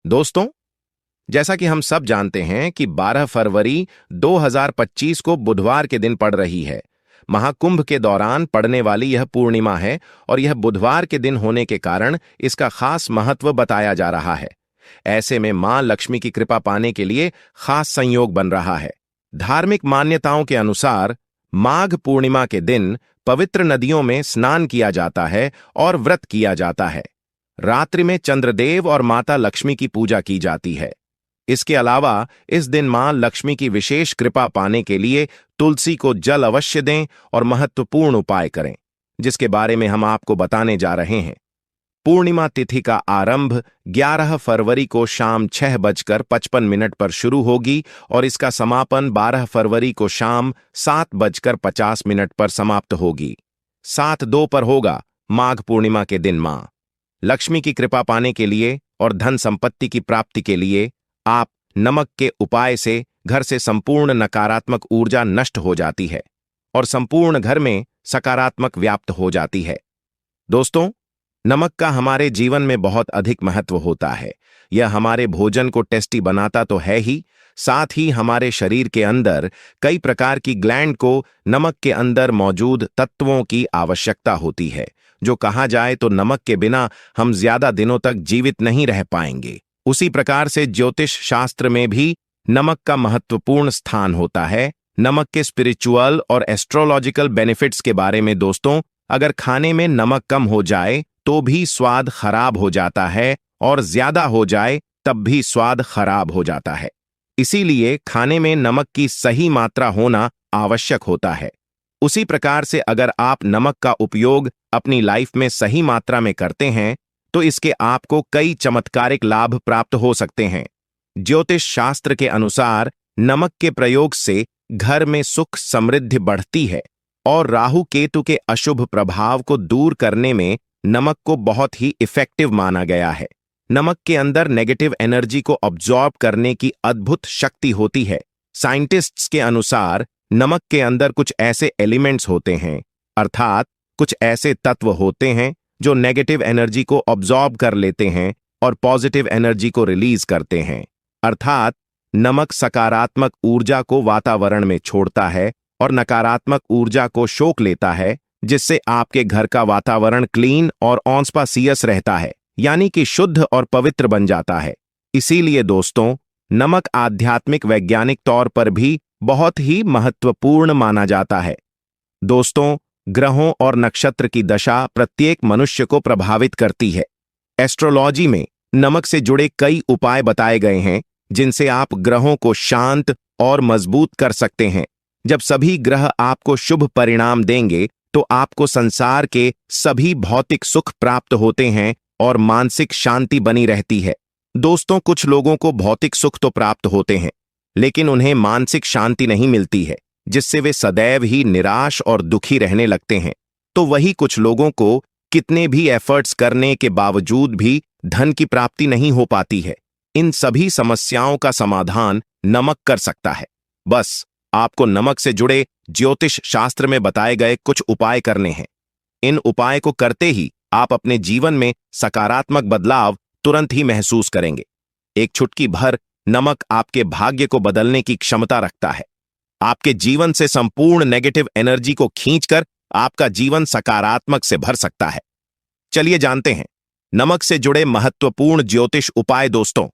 दोस्तों, जैसा कि हम सब जानते हैं कि 12 फरवरी 2025 को बुधवार के दिन पड़ रही है। महाकुंभ के दौरान पड़ने वाली यह पूर्णिमा है और यह बुधवार के दिन होने के कारण इसका खास महत्व बताया जा रहा है। ऐसे में मां लक्ष्मी की कृपा पाने के लिए खास संयोग बन रहा है। धार्मिक मान्यताओं के अनुसार माघ पूर्णिमा के दिन पवित्र नदियों में स्नान किया जाता है और व्रत किया जाता है। रात्रि में चंद्रदेव और माता लक्ष्मी की पूजा की जाती है। इसके अलावा इस दिन मां लक्ष्मी की विशेष कृपा पाने के लिए तुलसी को जल अवश्य दें और महत्वपूर्ण उपाय करें, जिसके बारे में हम आपको बताने जा रहे हैं। पूर्णिमा तिथि का आरंभ 11 फरवरी को शाम 6:55 पर शुरू होगी और इसका समापन 12 फरवरी को शाम 7:50 पर समाप्त होगी। 7-2 पर होगा माघ पूर्णिमा के दिन मां लक्ष्मी की कृपा पाने के लिए और धन संपत्ति की प्राप्ति के लिए आप नमक के उपाय से घर से संपूर्ण नकारात्मक ऊर्जा नष्ट हो जाती है और संपूर्ण घर में सकारात्मक व्याप्त हो जाती है। दोस्तों, नमक का हमारे जीवन में बहुत अधिक महत्व होता है। यह हमारे भोजन को टेस्टी बनाता तो है ही, साथ ही हमारे शरीर के अंदर कई प्रकार की ग्लैंड को नमक के अंदर मौजूद तत्वों की आवश्यकता होती है, जो कहा जाए तो नमक के बिना हम ज्यादा दिनों तक जीवित नहीं रह पाएंगे। उसी प्रकार से ज्योतिष शास्त्र में भी नमक का महत्वपूर्ण स्थान होता है। नमक के स्पिरिचुअल और एस्ट्रोलॉजिकल बेनिफिट्स के बारे में दोस्तों, अगर खाने में नमक कम हो जाए तो भी स्वाद खराब हो जाता है और ज्यादा हो जाए तब भी स्वाद खराब हो जाता है। इसीलिए खाने में नमक की सही मात्रा होना आवश्यक होता है। उसी प्रकार से अगर आप नमक का उपयोग अपनी लाइफ में सही मात्रा में करते हैं तो इसके आपको कई चमत्कारिक लाभ प्राप्त हो सकते हैं। ज्योतिष शास्त्र के अनुसार नमक के प्रयोग से घर में सुख समृद्धि बढ़ती है और राहु केतु के अशुभ प्रभाव को दूर करने में नमक को बहुत ही इफेक्टिव माना गया है। नमक के अंदर नेगेटिव एनर्जी को अब्जॉर्ब करने की अद्भुत शक्ति होती है। साइंटिस्ट्स के अनुसार नमक के अंदर कुछ ऐसे एलिमेंट्स होते हैं, अर्थात कुछ ऐसे तत्व होते हैं जो नेगेटिव एनर्जी को अब्जॉर्ब कर लेते हैं और पॉजिटिव एनर्जी को रिलीज करते हैं। अर्थात नमक सकारात्मक ऊर्जा को वातावरण में छोड़ता है और नकारात्मक ऊर्जा को सोख लेता है, जिससे आपके घर का वातावरण क्लीन और ऑस्पासियस रहता है, यानी कि शुद्ध और पवित्र बन जाता है। इसीलिए दोस्तों, नमक आध्यात्मिक वैज्ञानिक तौर पर भी बहुत ही महत्वपूर्ण माना जाता है। दोस्तों, ग्रहों और नक्षत्र की दशा प्रत्येक मनुष्य को प्रभावित करती है। एस्ट्रोलॉजी में नमक से जुड़े कई उपाय बताए गए हैं, जिनसे आप ग्रहों को शांत और मजबूत कर सकते हैं। जब सभी ग्रह आपको शुभ परिणाम देंगे तो आपको संसार के सभी भौतिक सुख प्राप्त होते हैं और मानसिक शांति बनी रहती है। दोस्तों, कुछ लोगों को भौतिक सुख तो प्राप्त होते हैं, लेकिन उन्हें मानसिक शांति नहीं मिलती है, जिससे वे सदैव ही निराश और दुखी रहने लगते हैं। तो वही कुछ लोगों को कितने भी एफर्ट्स करने के बावजूद भी धन की प्राप्ति नहीं हो पाती है। इन सभी समस्याओं का समाधान नमक कर सकता है। बस आपको नमक से जुड़े ज्योतिष शास्त्र में बताए गए कुछ उपाय करने हैं। इन उपाय को करते ही आप अपने जीवन में सकारात्मक बदलाव तुरंत ही महसूस करेंगे। एक चुटकी भर नमक आपके भाग्य को बदलने की क्षमता रखता है। आपके जीवन से संपूर्ण नेगेटिव एनर्जी को खींचकर आपका जीवन सकारात्मक से भर सकता है। चलिए जानते हैं नमक से जुड़े महत्वपूर्ण ज्योतिष उपाय। दोस्तों,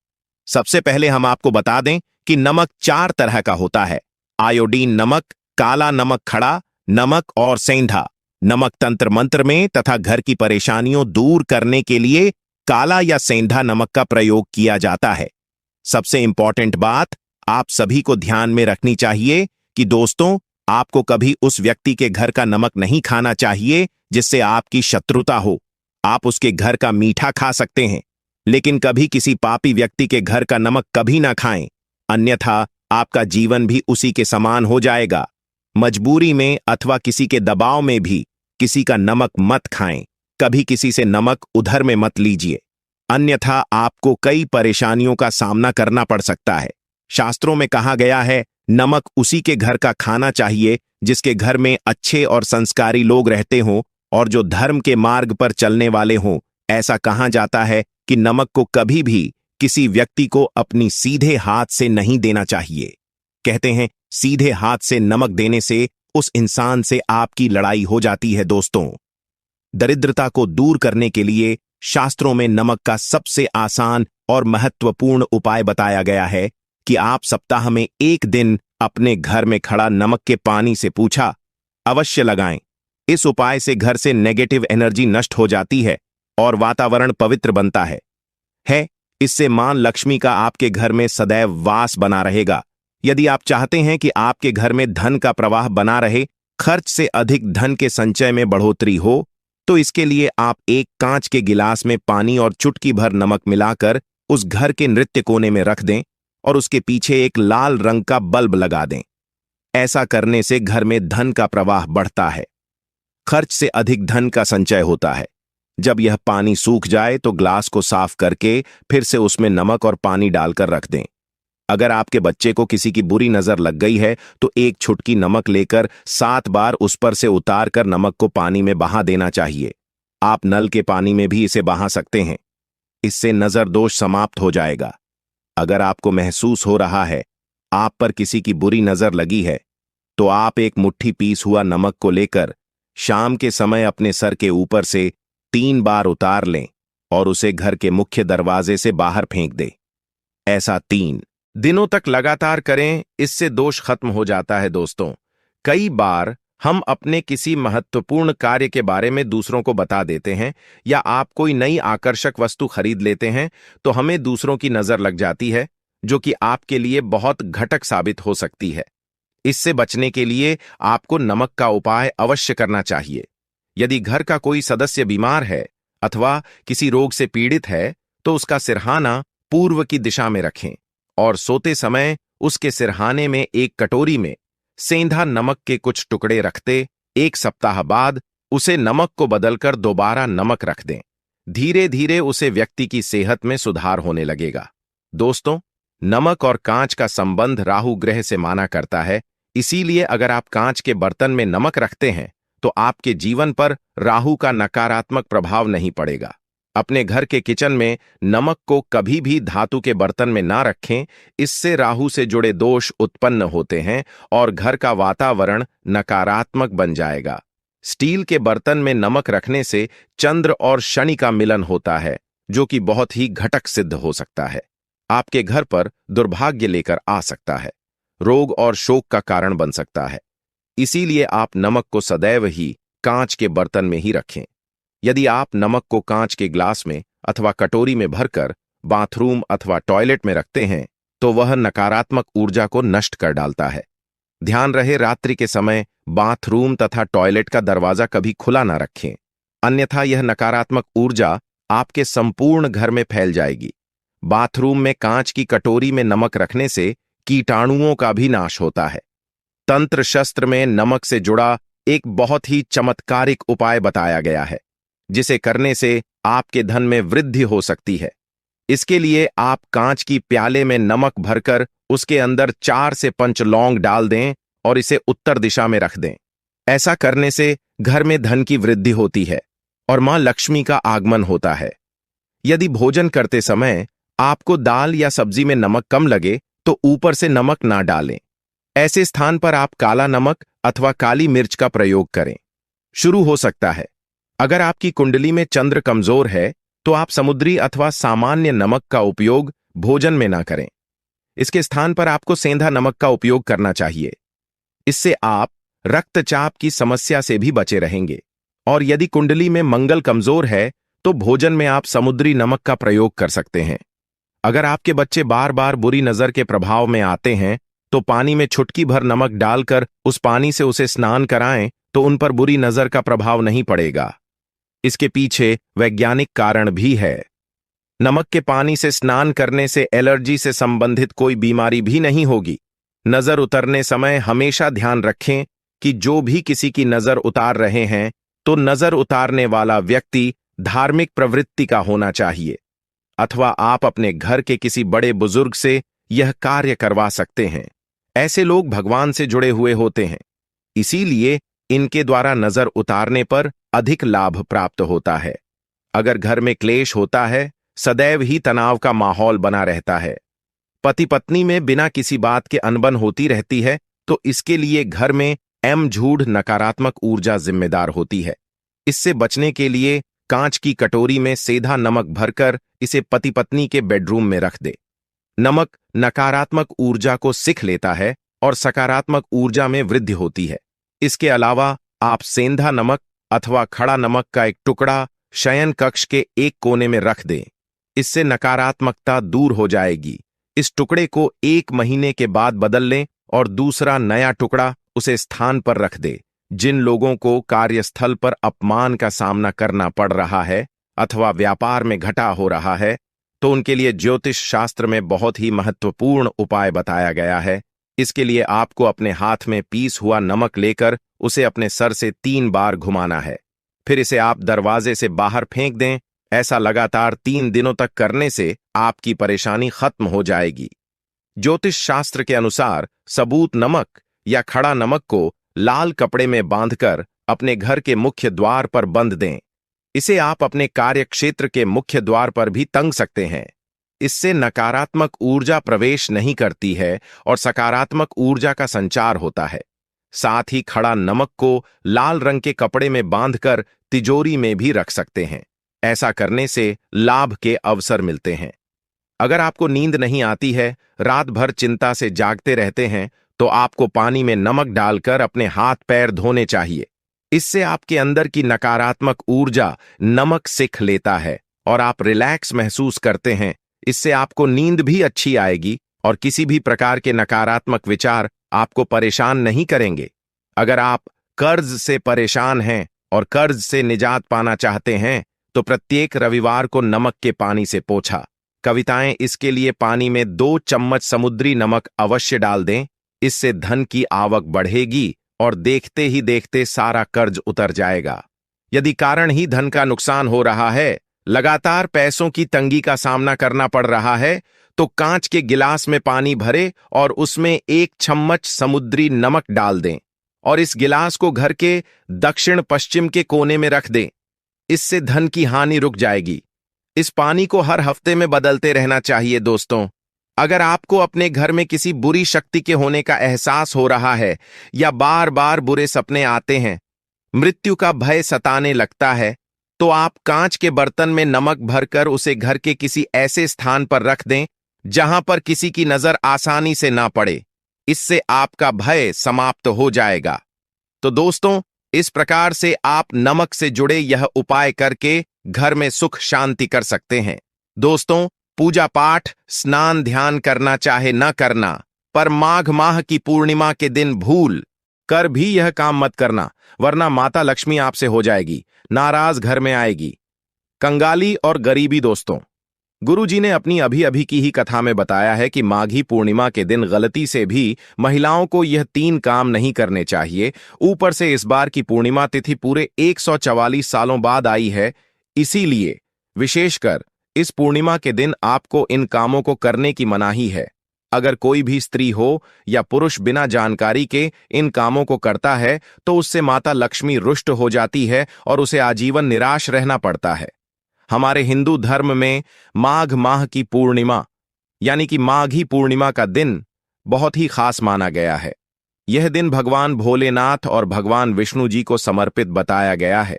सबसे पहले हम आपको बता दें कि नमक 4 तरह का होता है: आयोडीन नमक, काला नमक खड़ा नमक और सेंधा नमक। तंत्र मंत्र में तथा घर की परेशानियों दूर करने के लिए काला या सेंधा नमक का प्रयोग किया जाता है। सबसे इंपॉर्टेंट बात आप सभी को ध्यान में रखनी चाहिए कि दोस्तों, आपको कभी उस व्यक्ति के घर का नमक नहीं खाना चाहिए जिससे आपकी शत्रुता हो। आप उसके घर का मीठा खा सकते हैं, लेकिन कभी किसी पापी व्यक्ति के घर का नमक कभी ना खाएं, अन्यथा आपका जीवन भी उसी के समान हो जाएगा। मजबूरी में अथवा किसी के दबाव में भी किसी का नमक मत खाएं। कभी किसी से नमक उधर में मत लीजिए, अन्यथा आपको कई परेशानियों का सामना करना पड़ सकता है। शास्त्रों में कहा गया है, नमक उसी के घर का खाना चाहिए जिसके घर में अच्छे और संस्कारी लोग रहते हों और जो धर्म के मार्ग पर चलने वाले हों। ऐसा कहा जाता है कि नमक को कभी भी किसी व्यक्ति को अपनी सीधे हाथ से नहीं देना चाहिए। कहते हैं सीधे हाथ से नमक देने से उस इंसान से आपकी लड़ाई हो जाती है। दोस्तों, दरिद्रता को दूर करने के लिए शास्त्रों में नमक का सबसे आसान और महत्वपूर्ण उपाय बताया गया है कि आप सप्ताह में एक दिन अपने घर में खड़ा नमक के पानी से पूछा अवश्य लगाएं। इस उपाय से घर से नेगेटिव एनर्जी नष्ट हो जाती है और वातावरण पवित्र बनता है। इससे मां लक्ष्मी का आपके घर में सदैव वास बना रहेगा। यदि आप चाहते हैं कि आपके घर में धन का प्रवाह बना रहे, खर्च से अधिक धन के संचय में बढ़ोतरी हो, तो इसके लिए आप एक कांच के गिलास में पानी और चुटकी भर नमक मिलाकर उस घर के नृत्य कोने में रख दें और उसके पीछे एक लाल रंग का बल्ब लगा दें। ऐसा करने से घर में धन का प्रवाह बढ़ता है, खर्च से अधिक धन का संचय होता है। जब यह पानी सूख जाए तो ग्लास को साफ करके फिर से उसमें नमक और पानी डालकर रख दें। अगर आपके बच्चे को किसी की बुरी नजर लग गई है तो एक छुटकी नमक लेकर 7 बार उस पर से उतार कर नमक को पानी में बहा देना चाहिए। आप नल के पानी में भी इसे बहा सकते हैं। इससे नजर दोष समाप्त हो जाएगा। अगर आपको महसूस हो रहा है आप पर किसी की बुरी नजर लगी है, तो आप एक मुट्ठी पीस हुआ नमक को लेकर शाम के समय अपने सर के ऊपर से 3 बार उतार लें और उसे घर के मुख्य दरवाजे से बाहर फेंक दें। ऐसा 3 दिनों तक लगातार करें, इससे दोष खत्म हो जाता है। दोस्तों, कई बार हम अपने किसी महत्वपूर्ण कार्य के बारे में दूसरों को बता देते हैं या आप कोई नई आकर्षक वस्तु खरीद लेते हैं तो हमें दूसरों की नजर लग जाती है, जो कि आपके लिए बहुत घातक साबित हो सकती है। इससे बचने के लिए आपको नमक का उपाय अवश्य करना चाहिए। यदि घर का कोई सदस्य बीमार है अथवा किसी रोग से पीड़ित है तो उसका सिरहाना पूर्व की दिशा में रखें और सोते समय उसके सिरहाने में एक कटोरी में सेंधा नमक के कुछ टुकड़े रखते 1 सप्ताह बाद उसे नमक को बदलकर दोबारा नमक रख दें। धीरे धीरे उसे व्यक्ति की सेहत में सुधार होने लगेगा। दोस्तों, नमक और कांच का संबंध राहु ग्रह से माना करता है, इसीलिए अगर आप कांच के बर्तन में नमक रखते हैं तो आपके जीवन पर राहु का नकारात्मक प्रभाव नहीं पड़ेगा। अपने घर के किचन में नमक को कभी भी धातु के बर्तन में ना रखें, इससे राहु से जुड़े दोष उत्पन्न होते हैं और घर का वातावरण नकारात्मक बन जाएगा। स्टील के बर्तन में नमक रखने से चंद्र और शनि का मिलन होता है, जो कि बहुत ही घातक सिद्ध हो सकता है। आपके घर पर दुर्भाग्य लेकर आ सकता है, रोग और शोक का कारण बन सकता है। इसीलिए आप नमक को सदैव ही कांच के बर्तन में ही रखें। यदि आप नमक को कांच के ग्लास में अथवा कटोरी में भरकर बाथरूम अथवा टॉयलेट में रखते हैं तो वह नकारात्मक ऊर्जा को नष्ट कर डालता है। ध्यान रहे, रात्रि के समय बाथरूम तथा टॉयलेट का दरवाजा कभी खुला ना रखें, अन्यथा यह नकारात्मक ऊर्जा आपके संपूर्ण घर में फैल जाएगी। बाथरूम में कांच की कटोरी में नमक रखने से कीटाणुओं का भी नाश होता है। तंत्र शस्त्र में नमक से जुड़ा एक बहुत ही चमत्कारिक उपाय बताया गया है, जिसे करने से आपके धन में वृद्धि हो सकती है। इसके लिए आप कांच की प्याले में नमक भरकर उसके अंदर 4 से 5 लौंग डाल दें और इसे उत्तर दिशा में रख दें। ऐसा करने से घर में धन की वृद्धि होती है और मां लक्ष्मी का आगमन होता है। यदि भोजन करते समय आपको दाल या सब्जी में नमक कम लगे तो ऊपर से नमक ना डालें। ऐसे स्थान पर आप काला नमक अथवा काली मिर्च का प्रयोग करें। शुरू हो सकता है, अगर आपकी कुंडली में चंद्र कमजोर है तो आप समुद्री अथवा सामान्य नमक का उपयोग भोजन में ना करें। इसके स्थान पर आपको सेंधा नमक का उपयोग करना चाहिए। इससे आप रक्तचाप की समस्या से भी बचे रहेंगे। और यदि कुंडली में मंगल कमजोर है तो भोजन में आप समुद्री नमक का प्रयोग कर सकते हैं। अगर आपके बच्चे बार बार बुरी नजर के प्रभाव में आते हैं तो पानी में चुटकी भर नमक डालकर उस पानी से उसे स्नान कराएं तो उन पर बुरी नजर का प्रभाव नहीं पड़ेगा। इसके पीछे वैज्ञानिक कारण भी है। नमक के पानी से स्नान करने से एलर्जी से संबंधित कोई बीमारी भी नहीं होगी। नजर उतरने समय हमेशा ध्यान रखें कि जो भी किसी की नजर उतार रहे हैं तो नजर उतारने वाला व्यक्ति धार्मिक प्रवृत्ति का होना चाहिए, अथवा आप अपने घर के किसी बड़े बुजुर्ग से यह कार्य करवा सकते हैं। ऐसे लोग भगवान से जुड़े हुए होते हैं, इसीलिए इनके द्वारा नजर उतारने पर अधिक लाभ प्राप्त होता है। अगर घर में क्लेश होता है, सदैव ही तनाव का माहौल बना रहता है। पति पत्नी में बिना किसी बात के अनबन होती रहती है, तो इसके लिए घर में झूठ नकारात्मक ऊर्जा जिम्मेदार होती है। इससे बचने के लिए कांच की कटोरी में सेंधा नमक भरकर इसे पति पत्नी के बेडरूम में रख दे। नमक नकारात्मक ऊर्जा को सिख लेता है और सकारात्मक ऊर्जा में वृद्धि होती है। इसके अलावा आप सेंधा नमक अथवा खड़ा नमक का एक टुकड़ा शयन कक्ष के एक कोने में रख दें। इससे नकारात्मकता दूर हो जाएगी। इस टुकड़े को 1 महीने के बाद बदल लें और दूसरा नया टुकड़ा उसे स्थान पर रख दे। जिन लोगों को कार्यस्थल पर अपमान का सामना करना पड़ रहा है अथवा व्यापार में घाटा हो रहा है, तो उनके लिए ज्योतिष शास्त्र में बहुत ही महत्वपूर्ण उपाय बताया गया है। इसके लिए आपको अपने हाथ में पीस हुआ नमक लेकर उसे अपने सर से 3 बार घुमाना है। फिर इसे आप दरवाजे से बाहर फेंक दें। ऐसा लगातार 3 दिनों तक करने से आपकी परेशानी खत्म हो जाएगी। ज्योतिष शास्त्र के अनुसार सबूत नमक या खड़ा नमक को लाल कपड़े में बांधकर अपने घर के मुख्य द्वार पर बंध दें। इसे आप अपने कार्य क्षेत्र के मुख्य द्वार पर भी टंग सकते हैं। इससे नकारात्मक ऊर्जा प्रवेश नहीं करती है और सकारात्मक ऊर्जा का संचार होता है। साथ ही खड़ा नमक को लाल रंग के कपड़े में बांधकर तिजोरी में भी रख सकते हैं। ऐसा करने से लाभ के अवसर मिलते हैं। अगर आपको नींद नहीं आती है, रात भर चिंता से जागते रहते हैं, तो आपको पानी में नमक डालकर अपने हाथ पैर धोने चाहिए। इससे आपके अंदर की नकारात्मक ऊर्जा नमक सिख लेता है और आप रिलैक्स महसूस करते हैं। इससे आपको नींद भी अच्छी आएगी और किसी भी प्रकार के नकारात्मक विचार आपको परेशान नहीं करेंगे। अगर आप कर्ज से परेशान हैं और कर्ज से निजात पाना चाहते हैं, तो प्रत्येक रविवार को नमक के पानी से पोंछा। कविताएं इसके लिए पानी में 2 चम्मच समुद्री नमक अवश्य डाल दें। इससे धन की आवक बढ़ेगी और देखते ही देखते सारा कर्ज उतर जाएगा। यदि कारण ही धन का नुकसान हो रहा है, लगातार पैसों की तंगी का सामना करना पड़ रहा है, तो कांच के गिलास में पानी भरे और उसमें 1 चम्मच समुद्री नमक डाल दें और इस गिलास को घर के दक्षिण पश्चिम के कोने में रख दें। इससे धन की हानि रुक जाएगी। इस पानी को हर हफ्ते में बदलते रहना चाहिए। दोस्तों, अगर आपको अपने घर में किसी बुरी शक्ति के होने का एहसास हो रहा है या बार बार बुरे सपने आते हैं, मृत्यु का भय सताने लगता है, तो आप कांच के बर्तन में नमक भरकर उसे घर के किसी ऐसे स्थान पर रख दें जहां पर किसी की नजर आसानी से ना पड़े। इससे आपका भय समाप्त हो जाएगा। तो दोस्तों, इस प्रकार से आप नमक से जुड़े यह उपाय करके घर में सुख शांति कर सकते हैं। दोस्तों, पूजा पाठ, स्नान ध्यान करना चाहे न करना, पर माघ माह की पूर्णिमा के दिन भूल कर भी यह काम मत करना, वरना माता लक्ष्मी आपसे हो जाएगी नाराज, घर में आएगी। कंगाली और गरीबी। दोस्तों, गुरुजी ने अपनी अभी अभी की ही कथा में बताया है कि माघी पूर्णिमा के दिन गलती से भी महिलाओं को यह 3 काम नहीं करने चाहिए। ऊपर से इस बार की पूर्णिमा तिथि पूरे 144 सालों बाद आई है, इसीलिए विशेषकर इस पूर्णिमा के दिन आपको इन कामों को करने की मनाही है। अगर कोई भी स्त्री हो या पुरुष बिना जानकारी के इन कामों को करता है, तो उससे माता लक्ष्मी रुष्ट हो जाती है और उसे आजीवन निराश रहना पड़ता है। हमारे हिंदू धर्म में माघ माह की पूर्णिमा यानी कि माघी पूर्णिमा का दिन बहुत ही खास माना गया है। यह दिन भगवान भोलेनाथ और भगवान विष्णु जी को समर्पित बताया गया है।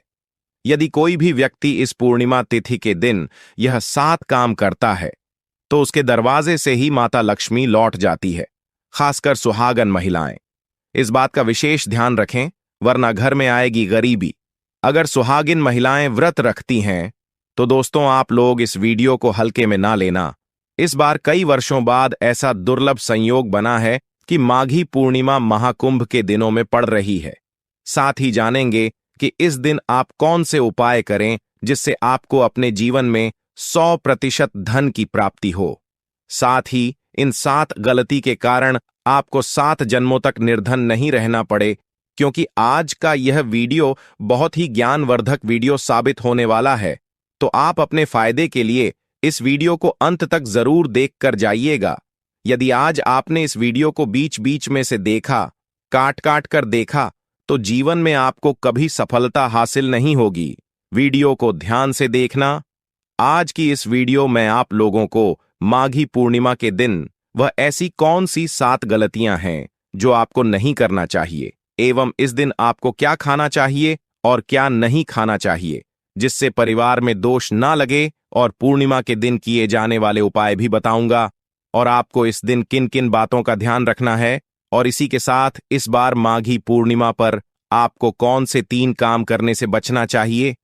यदि कोई भी व्यक्ति इस पूर्णिमा तिथि के दिन यह 7 काम करता है, तो उसके दरवाजे से ही माता लक्ष्मी लौट जाती है। खासकर सुहागन महिलाएं इस बात का विशेष ध्यान रखें, वरना घर में आएगी गरीबी। अगर सुहागिन महिलाएं व्रत रखती हैं, तो दोस्तों आप लोग इस वीडियो को हल्के में ना लेना। इस बार कई वर्षों बाद ऐसा दुर्लभ संयोग बना है कि माघी पूर्णिमा महाकुंभ के दिनों में पड़ रही है। साथ ही जानेंगे कि इस दिन आप कौन से उपाय करें जिससे आपको अपने जीवन में 100% धन की प्राप्ति हो। साथ ही इन 7 गलती के कारण आपको 7 जन्मों तक निर्धन नहीं रहना पड़े, क्योंकि आज का यह वीडियो बहुत ही ज्ञानवर्धक वीडियो साबित होने वाला है। तो आप अपने फायदे के लिए इस वीडियो को अंत तक जरूर देख कर जाइएगा। यदि आज आपने इस वीडियो को बीच बीच में से देखा, काट काट कर देखा, तो जीवन में आपको कभी सफलता हासिल नहीं होगी। वीडियो को ध्यान से देखना, आज की इस वीडियो में आप लोगों को माघी पूर्णिमा के दिन वह ऐसी कौन सी 7 गलतियां हैं जो आपको नहीं करना चाहिए, एवं इस दिन आपको क्या खाना चाहिए और क्या नहीं खाना चाहिए, जिससे परिवार में दोष ना लगे, और पूर्णिमा के दिन किए जाने वाले उपाय भी बताऊंगा, और आपको इस दिन किन किन बातों का ध्यान रखना है। और इसी के साथ इस बार माघी पूर्णिमा पर आपको कौन से 3 काम करने से बचना चाहिए,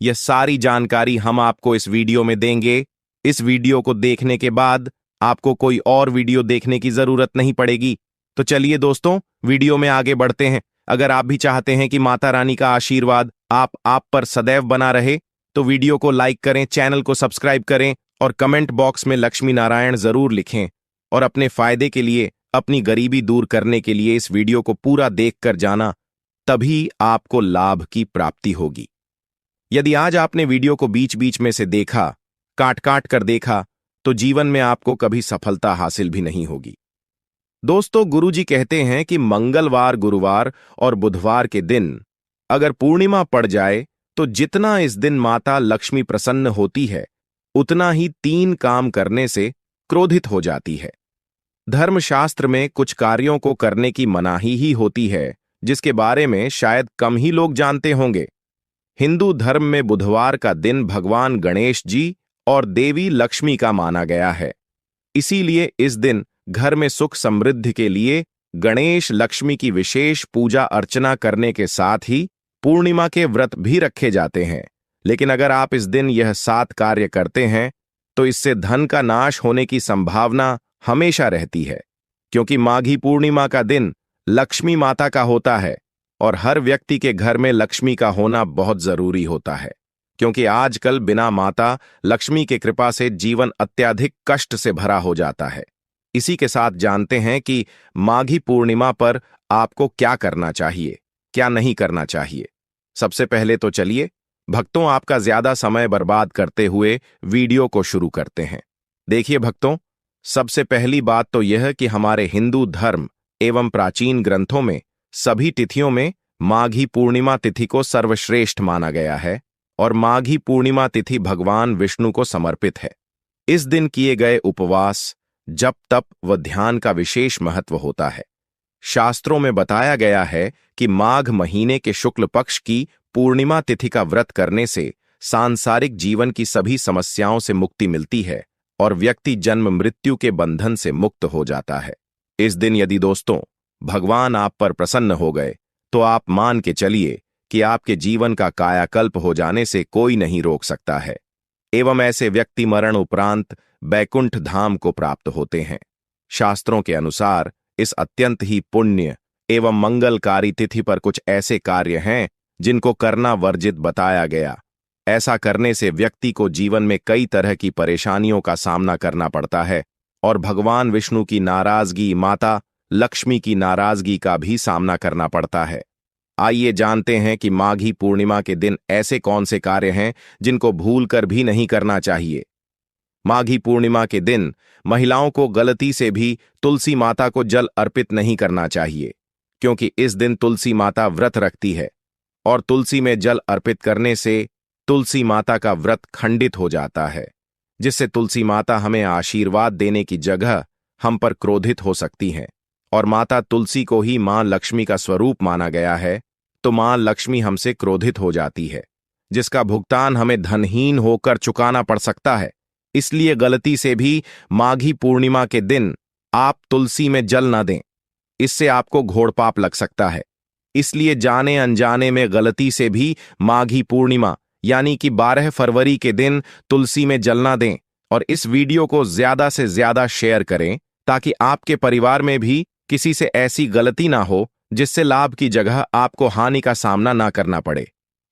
यह सारी जानकारी हम आपको इस वीडियो में देंगे। इस वीडियो को देखने के बाद आपको कोई और वीडियो देखने की जरूरत नहीं पड़ेगी। तो चलिए दोस्तों, वीडियो में आगे बढ़ते हैं। अगर आप भी चाहते हैं कि माता रानी का आशीर्वाद आप पर सदैव बना रहे, तो वीडियो को लाइक करें, चैनल को सब्सक्राइब करें और कमेंट बॉक्स में लक्ष्मी नारायण जरूर लिखें। और अपने फायदे के लिए, अपनी गरीबी दूर करने के लिए इस वीडियो को पूरा देखकर जाना, तभी आपको लाभ की प्राप्ति होगी। यदि आज आपने वीडियो को बीच बीच में से देखा, काट काट कर देखा, तो जीवन में आपको कभी सफलता हासिल भी नहीं होगी। दोस्तों, गुरुजी कहते हैं कि मंगलवार, गुरुवार और बुधवार के दिन अगर पूर्णिमा पड़ जाए तो जितना इस दिन माता लक्ष्मी प्रसन्न होती है, उतना ही 3 काम करने से क्रोधित हो जाती है। धर्मशास्त्र में कुछ कार्यों को करने की मनाही ही होती है, जिसके बारे में शायद कम ही लोग जानते होंगे। हिंदू धर्म में बुधवार का दिन भगवान गणेश जी और देवी लक्ष्मी का माना गया है। इसीलिए इस दिन घर में सुख समृद्धि के लिए गणेश लक्ष्मी की विशेष पूजा अर्चना करने के साथ ही पूर्णिमा के व्रत भी रखे जाते हैं। लेकिन अगर आप इस दिन यह 7 कार्य करते हैं तो इससे धन का नाश होने की संभावना हमेशा रहती है, क्योंकि माघी पूर्णिमा का दिन लक्ष्मी माता का होता है और हर व्यक्ति के घर में लक्ष्मी का होना बहुत जरूरी होता है, क्योंकि आजकल बिना माता लक्ष्मी के कृपा से जीवन अत्यधिक कष्ट से भरा हो जाता है। इसी के साथ जानते हैं कि माघी पूर्णिमा पर आपको क्या करना चाहिए, क्या नहीं करना चाहिए। सबसे पहले तो चलिए भक्तों, आपका ज्यादा समय बर्बाद करते हुए वीडियो को शुरू करते हैं। देखिए भक्तों, सबसे पहली बात तो यह कि हमारे हिंदू धर्म एवं प्राचीन ग्रंथों में सभी तिथियों में माघी पूर्णिमा तिथि को सर्वश्रेष्ठ माना गया है, और माघी पूर्णिमा तिथि भगवान विष्णु को समर्पित है। इस दिन किए गए उपवास, जप, तप व ध्यान का विशेष महत्व होता है। शास्त्रों में बताया गया है कि माघ महीने के शुक्ल पक्ष की पूर्णिमा तिथि का व्रत करने से सांसारिक जीवन की सभी समस्याओं से मुक्ति मिलती है और व्यक्ति जन्म मृत्यु के बंधन से मुक्त हो जाता है। इस दिन यदि दोस्तों भगवान आप पर प्रसन्न हो गए, तो आप मान के चलिए कि आपके जीवन का कायाकल्प हो जाने से कोई नहीं रोक सकता है, एवं ऐसे व्यक्ति मरण उपरांत बैकुंठ धाम को प्राप्त होते हैं। शास्त्रों के अनुसार इस अत्यंत ही पुण्य एवं मंगलकारी तिथि पर कुछ ऐसे कार्य हैं जिनको करना वर्जित बताया गया। ऐसा करने से व्यक्ति को जीवन में कई तरह की परेशानियों का सामना करना पड़ता है और भगवान विष्णु की नाराजगी, माता लक्ष्मी की नाराजगी का भी सामना करना पड़ता है। आइए जानते हैं कि माघी पूर्णिमा के दिन ऐसे कौन से कार्य हैं जिनको भूलकर भी नहीं करना चाहिए। माघी पूर्णिमा के दिन महिलाओं को गलती से भी तुलसी माता को जल अर्पित नहीं करना चाहिए, क्योंकि इस दिन तुलसी माता व्रत रखती है और तुलसी में जल अर्पित करने से तुलसी माता का व्रत खंडित हो जाता है, जिससे तुलसी माता हमें आशीर्वाद देने की जगह हम पर क्रोधित हो सकती हैं। और माता तुलसी को ही मां लक्ष्मी का स्वरूप माना गया है, तो मां लक्ष्मी हमसे क्रोधित हो जाती है, जिसका भुगतान हमें धनहीन होकर चुकाना पड़ सकता है। इसलिए गलती से भी माघी पूर्णिमा के दिन आप तुलसी में जल न दें, इससे आपको घोड़पाप लग सकता है। इसलिए जाने अनजाने में गलती से भी माघी पूर्णिमा यानी कि 12 फरवरी के दिन तुलसी में जल न दें, और इस वीडियो को ज्यादा से ज्यादा शेयर करें ताकि आपके परिवार में भी किसी से ऐसी गलती ना हो जिससे लाभ की जगह आपको हानि का सामना ना करना पड़े।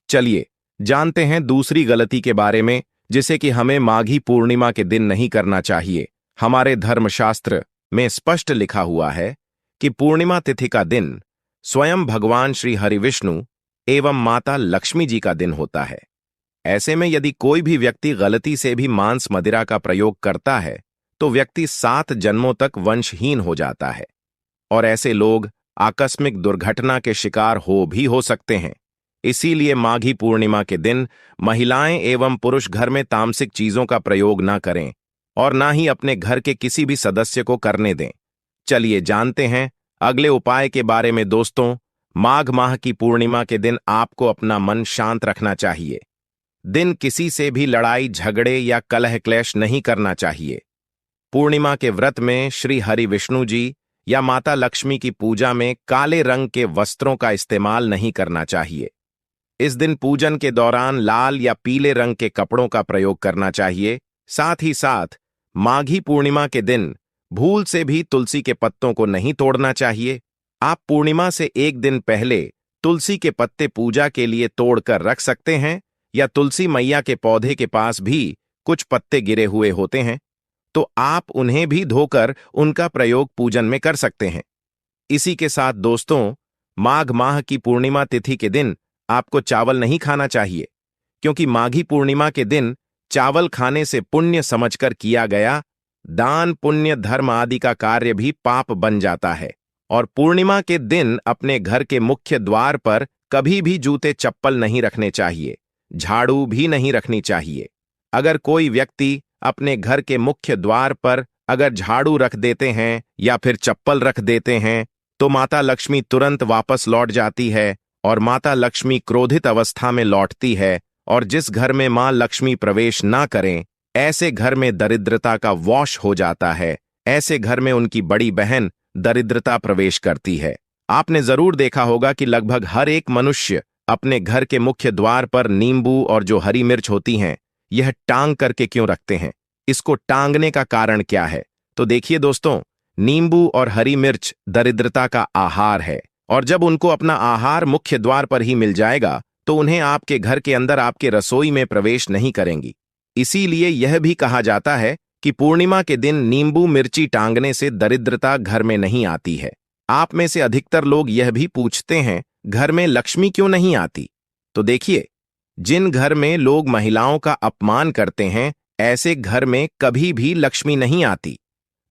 चलिए जानते हैं दूसरी गलती के बारे में, जिसे कि हमें माघी पूर्णिमा के दिन नहीं करना चाहिए। हमारे धर्मशास्त्र में स्पष्ट लिखा हुआ है कि पूर्णिमा तिथि का दिन स्वयं भगवान श्री हरिविष्णु एवं माता लक्ष्मी जी का दिन होता है। ऐसे में यदि कोई भी व्यक्ति गलती से भी मांस मदिरा का प्रयोग करता है तो व्यक्ति 7 जन्मों तक वंशहीन हो जाता है और ऐसे लोग आकस्मिक दुर्घटना के शिकार हो सकते हैं। इसीलिए माघी पूर्णिमा के दिन महिलाएं एवं पुरुष घर में तामसिक चीजों का प्रयोग न करें और ना ही अपने घर के किसी भी सदस्य को करने दें। चलिए जानते हैं अगले उपाय के बारे में दोस्तों। माघ माह की पूर्णिमा के दिन आपको अपना मन शांत रखना चाहिए। दिन किसी से भी लड़ाई झगड़े या कलह क्लेश नहीं करना चाहिए। पूर्णिमा के व्रत में श्री हरि विष्णु जी या माता लक्ष्मी की पूजा में काले रंग के वस्त्रों का इस्तेमाल नहीं करना चाहिए। इस दिन पूजन के दौरान लाल या पीले रंग के कपड़ों का प्रयोग करना चाहिए। साथ ही साथ माघी पूर्णिमा के दिन भूल से भी तुलसी के पत्तों को नहीं तोड़ना चाहिए। आप पूर्णिमा से एक दिन पहले तुलसी के पत्ते पूजा के लिए तोड़कर रख सकते हैं या तुलसी मैया के पौधे के पास भी कुछ पत्ते गिरे हुए होते हैं तो आप उन्हें भी धोकर उनका प्रयोग पूजन में कर सकते हैं। इसी के साथ दोस्तों, माघ माह की पूर्णिमा तिथि के दिन आपको चावल नहीं खाना चाहिए, क्योंकि माघी पूर्णिमा के दिन चावल खाने से पुण्य समझकर किया गया दान पुण्य धर्म आदि का कार्य भी पाप बन जाता है। और पूर्णिमा के दिन अपने घर के मुख्य द्वार पर कभी भी जूते चप्पल नहीं रखने चाहिए, झाड़ू भी नहीं रखनी चाहिए। अगर कोई व्यक्ति अपने घर के मुख्य द्वार पर अगर झाड़ू रख देते हैं या फिर चप्पल रख देते हैं तो माता लक्ष्मी तुरंत वापस लौट जाती है और माता लक्ष्मी क्रोधित अवस्था में लौटती है। और जिस घर में मां लक्ष्मी प्रवेश ना करें, ऐसे घर में दरिद्रता का वॉश हो जाता है। ऐसे घर में उनकी बड़ी बहन दरिद्रता प्रवेश करती है। आपने जरूर देखा होगा कि लगभग हर एक मनुष्य अपने घर के मुख्य द्वार पर नींबू और जो हरी मिर्च होती हैं, यह टांग करके क्यों रखते हैं? इसको टांगने का कारण क्या है? तो देखिए दोस्तों, नींबू और हरी मिर्च दरिद्रता का आहार है और जब उनको अपना आहार मुख्य द्वार पर ही मिल जाएगा तो उन्हें आपके घर के अंदर आपके रसोई में प्रवेश नहीं करेंगी। इसीलिए यह भी कहा जाता है कि पूर्णिमा के दिन नींबू मिर्ची टांगने से दरिद्रता घर में नहीं आती है। आप में से अधिकतर लोग यह भी पूछते हैं, घर में लक्ष्मी क्यों नहीं आती? तो देखिए, जिन घर में लोग महिलाओं का अपमान करते हैं, ऐसे घर में कभी भी लक्ष्मी नहीं आती।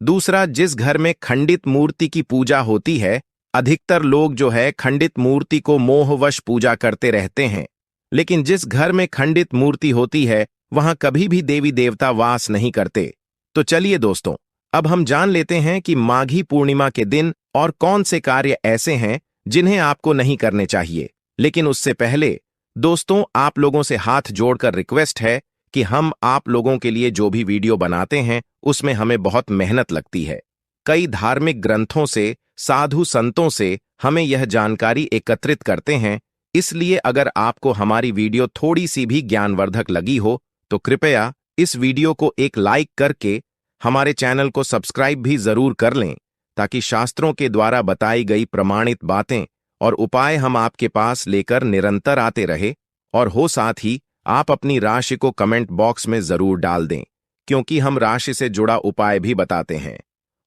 दूसरा, जिस घर में खंडित मूर्ति की पूजा होती है, अधिकतर लोग जो है खंडित मूर्ति को मोहवश पूजा करते रहते हैं। लेकिन जिस घर में खंडित मूर्ति होती है, वहां कभी भी देवी देवता वास नहीं करते। तो चलिए दोस्तों, अब हम जान लेते हैं कि माघी पूर्णिमा के दिन और कौन से कार्य ऐसे हैं जिन्हें आपको नहीं करने चाहिए। लेकिन उससे पहले दोस्तों, आप लोगों से हाथ जोड़कर रिक्वेस्ट है कि हम आप लोगों के लिए जो भी वीडियो बनाते हैं उसमें हमें बहुत मेहनत लगती है। कई धार्मिक ग्रंथों से, साधु संतों से हमें यह जानकारी एकत्रित करते हैं। इसलिए अगर आपको हमारी वीडियो थोड़ी सी भी ज्ञानवर्धक लगी हो तो कृपया इस वीडियो को एक लाइक करके हमारे चैनल को सब्सक्राइब भी जरूर कर लें, ताकि शास्त्रों के द्वारा बताई गई प्रमाणित बातें और उपाय हम आपके पास लेकर निरंतर आते रहे। और हो साथ ही आप अपनी राशि को कमेंट बॉक्स में जरूर डाल दें, क्योंकि हम राशि से जुड़ा उपाय भी बताते हैं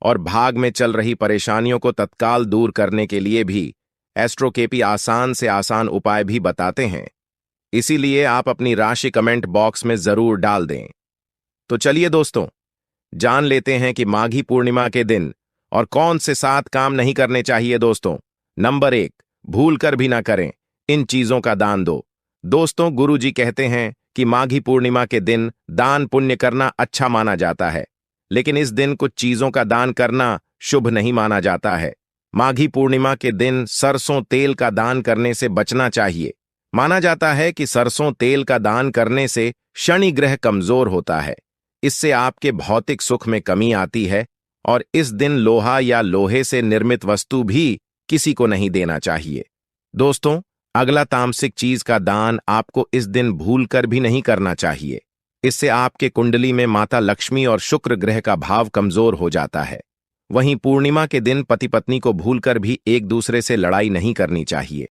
और भाग में चल रही परेशानियों को तत्काल दूर करने के लिए भी एस्ट्रो केपी आसान से आसान उपाय भी बताते हैं। इसीलिए आप अपनी राशि कमेंट बॉक्स में जरूर डाल दें। तो चलिए दोस्तों, जान लेते हैं कि माघी पूर्णिमा के दिन और कौन से 7 काम नहीं करने चाहिए दोस्तों। नंबर 1, भूल कर भी ना करें, इन चीजों का दान दो। दोस्तों, गुरुजी कहते हैं कि माघी पूर्णिमा के दिन दान पुण्य करना अच्छा माना जाता है, लेकिन इस दिन कुछ चीजों का दान करना शुभ नहीं माना जाता है। माघी पूर्णिमा के दिन सरसों तेल का दान करने से बचना चाहिए। माना जाता है कि सरसों तेल का दान करने से शनि ग्रह कमजोर होता है। इससे आपके भौतिक सुख में कमी आती है और इस दिन लोहा या लोहे से निर्मित वस्तु भी किसी को नहीं देना चाहिए। दोस्तों, अगला तामसिक चीज का दान आपको इस दिन भूलकर भी नहीं करना चाहिए। इससे आपके कुंडली में माता लक्ष्मी और शुक्र ग्रह का भाव कमजोर हो जाता है। वहीं पूर्णिमा के दिन पति पत्नी को भूलकर भी एक दूसरे से लड़ाई नहीं करनी चाहिए।